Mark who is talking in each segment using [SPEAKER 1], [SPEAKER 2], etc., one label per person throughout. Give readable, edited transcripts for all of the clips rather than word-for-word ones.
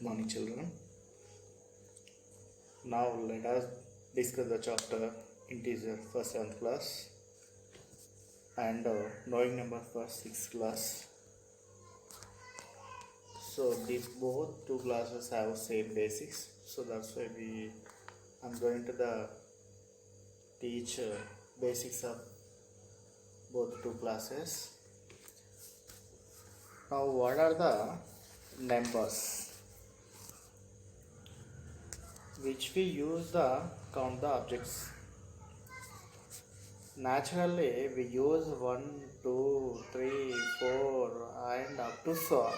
[SPEAKER 1] Morning, children. Now let us discuss the chapter integer for 7th class and knowing number for 6th class. So these both two classes have same basics. So that's why I'm going to teach basics of both two classes. Now what are the numbers which we use to count the objects? Naturally, we use 1, 2, 3, 4 and up to so on.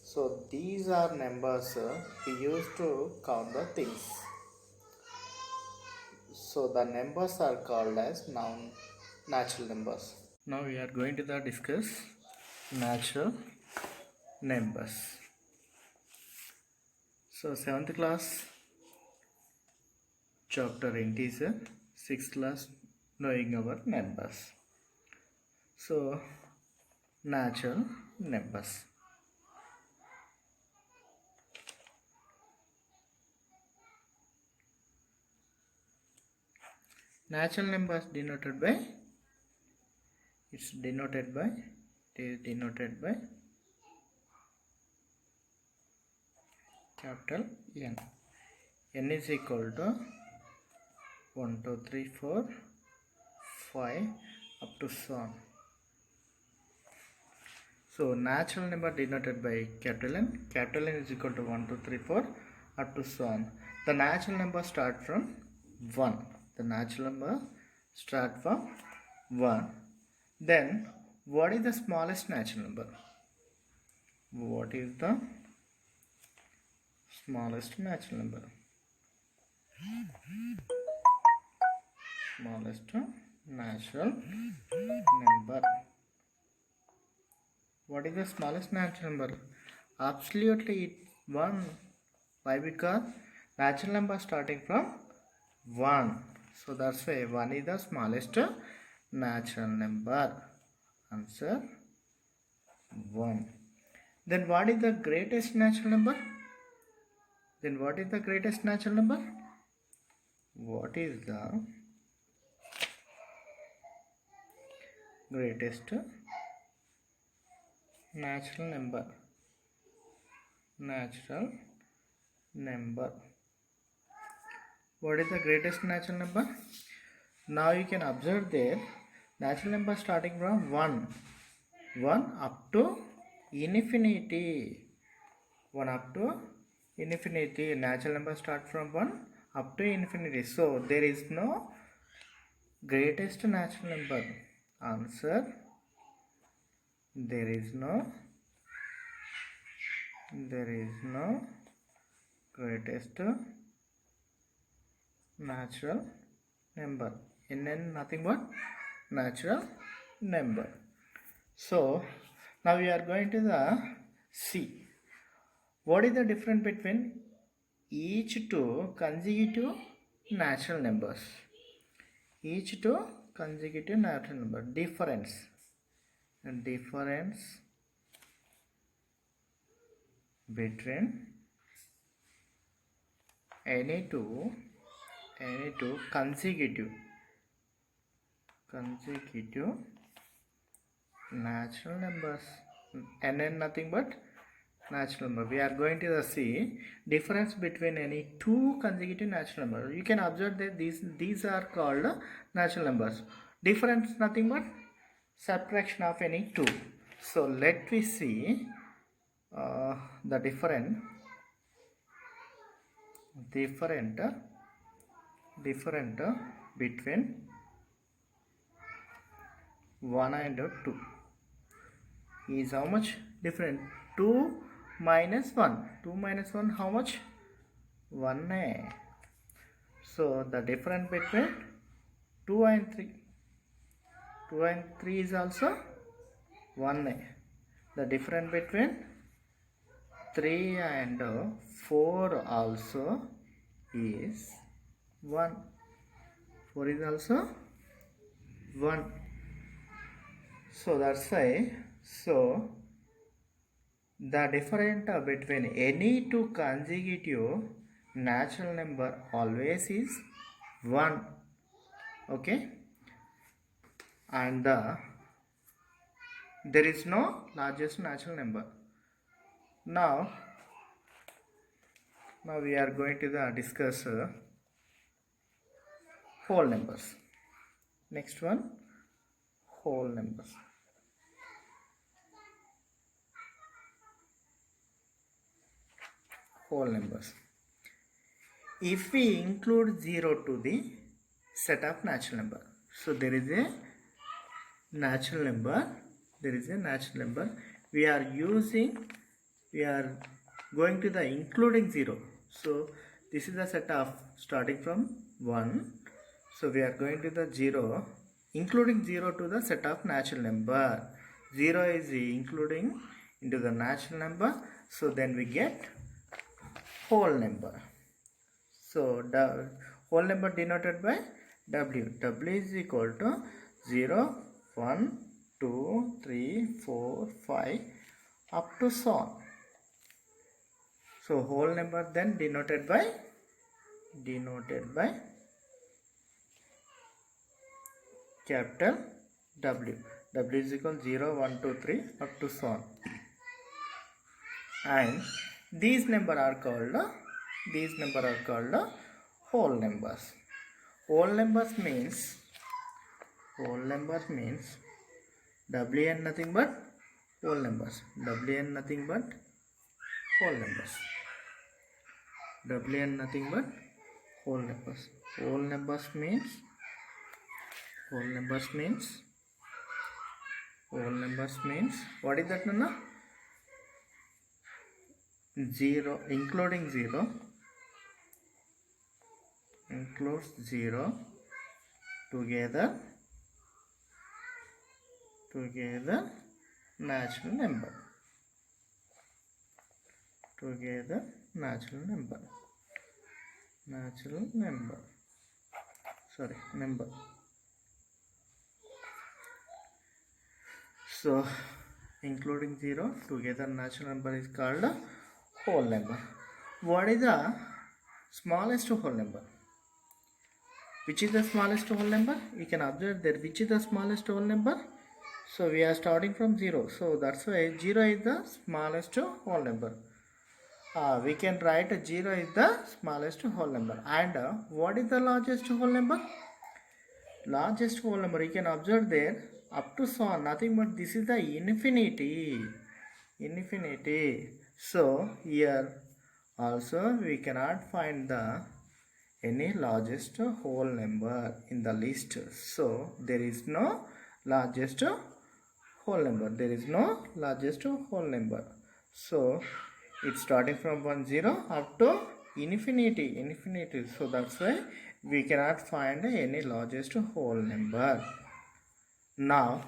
[SPEAKER 1] So these are numbers we use to count the things. So the numbers are called as natural numbers. Now we are going to discuss natural numbers. So 7th class chapter integer, 6th class knowing our numbers. So natural numbers. Natural numbers denoted by capital N. N is equal to 1, 2, 3, 4, 5 up to so on. So natural number denoted by capital N. Capital N is equal to 1, 2, 3, 4 up to so on. The natural number start from 1. The natural number start from 1. Then what is the smallest natural number? What is the smallest natural number? Smallest natural number. What is the smallest natural number? Absolutely 1. Why? Because natural number starting from 1. So that's why 1 is the smallest natural number. Answer 1. Then what is the greatest natural number? What is the greatest natural number? What is the greatest natural number? Now you can observe there natural number starting from 1 up to infinity. 1 up to infinity. Natural number start from 1 up to infinity. So there is no greatest natural number. Answer: there is no greatest natural number. N nothing but natural number. So now we are going to see what is the difference between each two consecutive natural numbers. Difference between any two consecutive natural numbers. N nothing but natural number. We are going to see difference between any two consecutive natural numbers. You can observe that these are called natural numbers. Difference nothing but subtraction of any two. So let me see the different between 1 and 2 is how much different? 2 minus 1. 2 minus 1 how much? 1. So the difference between 2 and 3. 2 and 3 is also 1. The difference between 3 and 4 also is 1. 4 is also 1. So that's why The difference between any two consecutive natural number always is 1. Okay, and there is no largest natural number. Now we are going to discuss whole numbers. Next one, whole numbers. Whole numbers. If we include 0 to the set of natural number, so there is a natural number, we are going to the including 0. So this is the set of starting from 1, so we are going to the 0, including 0 to the set of natural number. 0 is including into the natural number, so then we get whole number. So the whole number denoted by W. W is equal to 0, 1, 2, 3, 4, 5 up to so on. So whole number then denoted by capital W. W is equal to 0, 1, 2, 3 up to so on. And these numbers are called whole numbers. Whole numbers means Wn nothing but whole numbers. Wn nothing but whole numbers. Wn nothing but whole numbers. Whole numbers means what is that number? 0 including 0 includes 0 together natural number. Number. So including 0 together natural number is called whole number. What is the smallest whole number? Which is the smallest whole number? You can observe there. Which is the smallest whole number? So we are starting from 0. So that's why 0 is the smallest whole number. We can write 0 is the smallest whole number. And what is the largest whole number? Largest whole number, you can observe there up to so on, nothing but this is the infinity. So here also we cannot find any largest whole number in the list. So there is no largest whole number. So it's starting from 1, 0 up to infinity. So that's why we cannot find any largest whole number. Now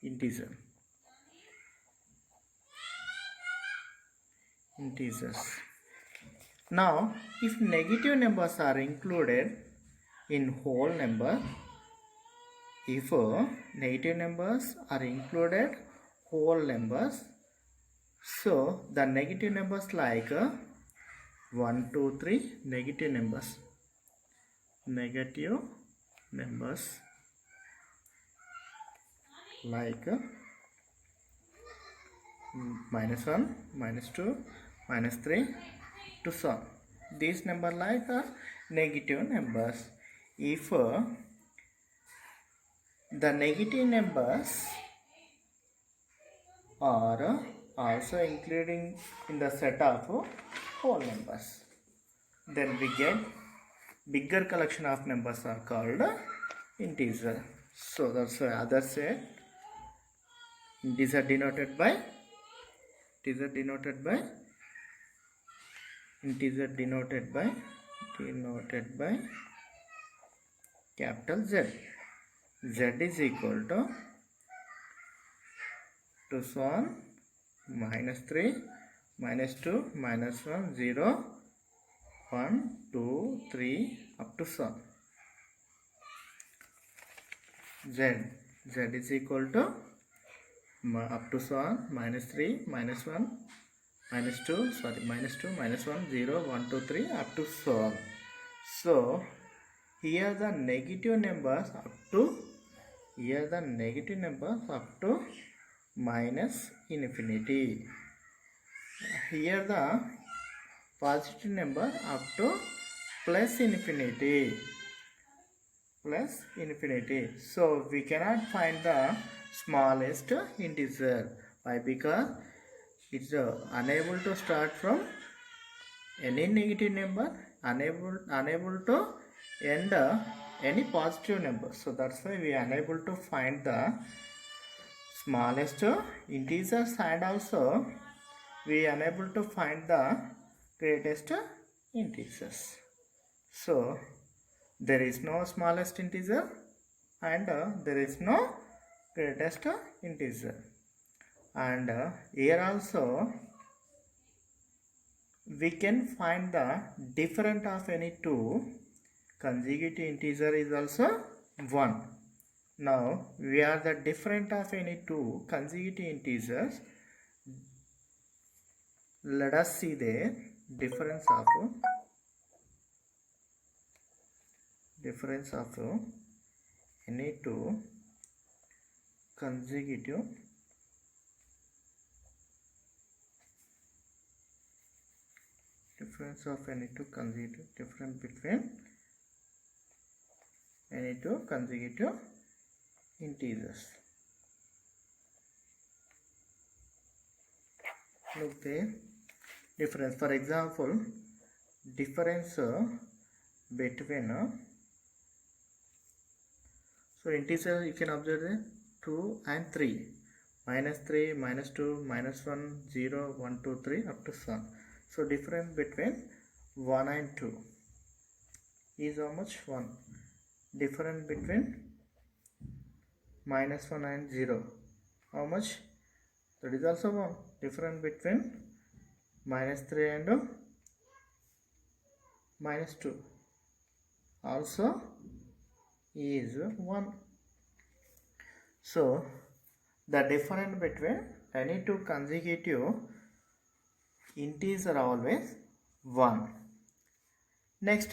[SPEAKER 1] integers. Now if negative numbers are included in whole number, whole numbers, so the negative numbers like 1, 2, 3, negative numbers like -1, -2, -3 to so on. These numbers like negative numbers. If the negative numbers are also including in the set of whole numbers, then we get bigger collection of numbers are called integer. So that's why others say integer denoted by capital Z. Z is equal to so on, -3, -2, -1, 0, 1, 2, 3 up to so on. Z is equal to up to so on, -3, -1, -2, sorry, -2, -1, 0, 1, 2, 3, up to so on. So here the negative numbers up to minus infinity. Here the positive number up to plus infinity. So we cannot find the smallest integer. Why? Because it's unable to start from any negative number, unable to end any positive number. So that's why we are unable to find the smallest integers, and also we are unable to find the greatest integers. So there is no smallest integer and there is no greatest integer. And here also we can find the difference of any two consecutive integer is also 1. Now we are the difference of any two consecutive integers. Let us see the difference of any two consecutive difference between any two consecutive integers. Look the difference. For example, difference between so integer you can observe 2 and 3, -3, -2, -1, 0, 1, 2, 3 up to 7. So difference between 1 and 2 is how much? 1. Difference between -1 and 0, how much? That is also 1. Difference between -3 and -2 also is 1. So the difference between any two consecutive integers are always 1. Next,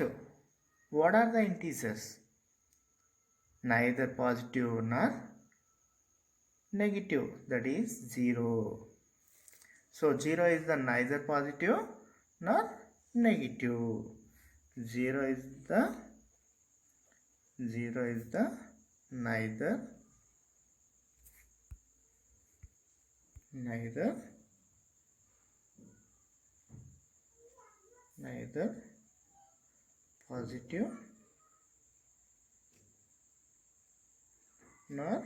[SPEAKER 1] what are the integers? Neither positive nor negative, that is 0. So 0 is the neither positive nor negative. 0 is the neither positive nor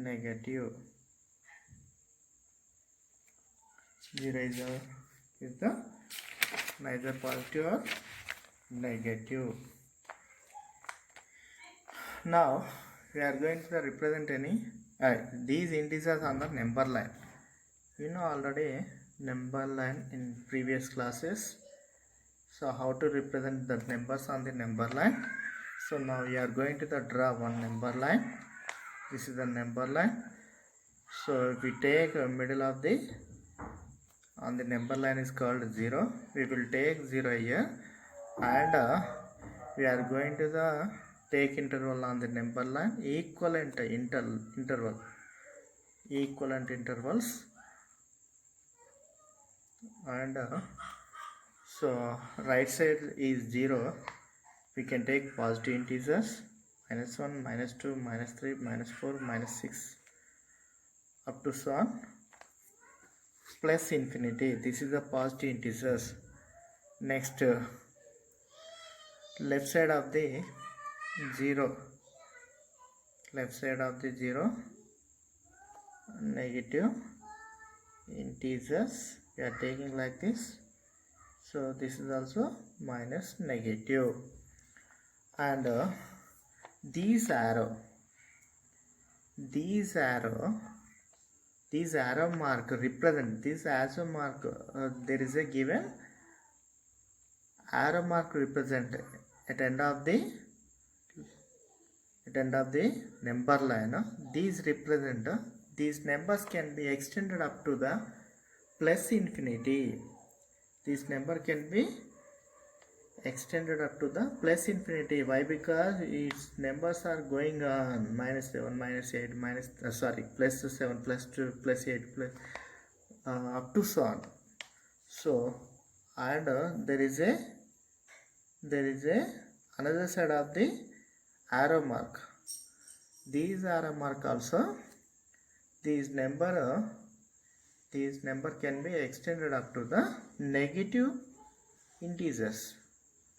[SPEAKER 1] negative. 0 is the neither positive or negative. Now we are going to represent these integers on the number line. You know already number line in previous classes. So how to represent the numbers on the number line? So now we are going to draw one number line. This is the number line. So if we take middle of on the number line is called 0. We will take 0 here, and we are going to take interval on the number line, equivalent intervals, and so right side is 0. We can take positive integers, -1, -2, -3, -4, -6 up to so on, plus infinity. This is the positive integers. Next, left side of the 0, negative integers we are taking like this. So this is also minus negative, and these arrow mark represent this arrow mark. There is a given arrow mark represent at end of the number line. These represent these numbers can be extended up to the plus infinity. This number can be extended up to the plus infinity. Why? Because its numbers are going on minus 7, minus 8, plus 7, plus 2, plus 8, plus up to so on. So, and there is a another side of the arrow mark. These arrow mark also, these number can be extended up to the negative integers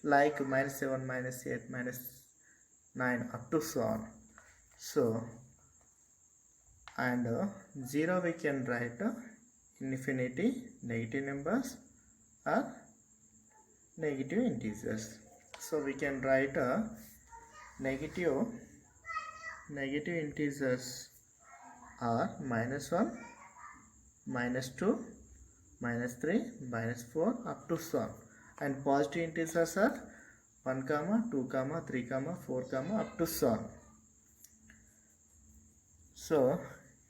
[SPEAKER 1] like minus 7, minus 8, minus 9 up to so on. So, and 0 we can write infinity, negative numbers or negative integers. So we can write negative integers are minus 1, minus 2, minus 3, minus 4 up to so on, and positive integers are 1, 2, 3, 4 up to so on. So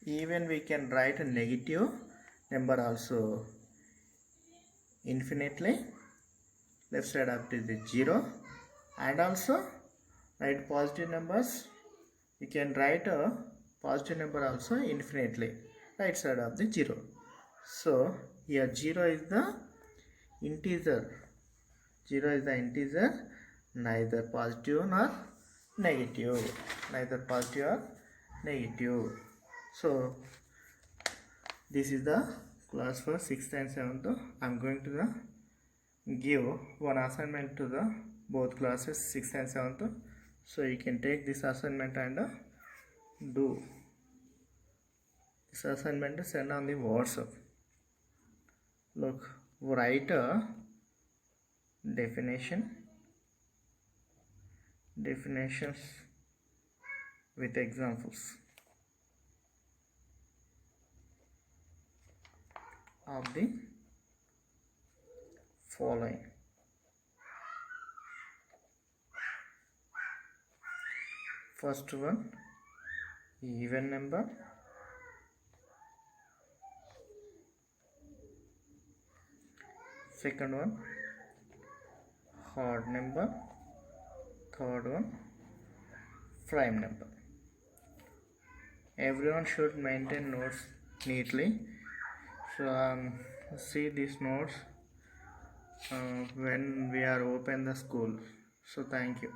[SPEAKER 1] even we can write a negative number also infinitely, left side up to the 0, and also write positive numbers. We can write a positive number also infinitely, right side of the 0. So here 0 is the integer. 0 is the integer, neither positive nor negative. Neither positive or negative. So this is the class for 6th and 7th. I am going to give one assignment to the both classes 6th and 7th. So you can take this assignment and do this assignment, send on the WhatsApp. Look, write a definitions with examples of the following. First one, even number. Second one, odd number. Third one, prime number. Everyone should maintain notes neatly. So see these notes when we are open the school. So thank you.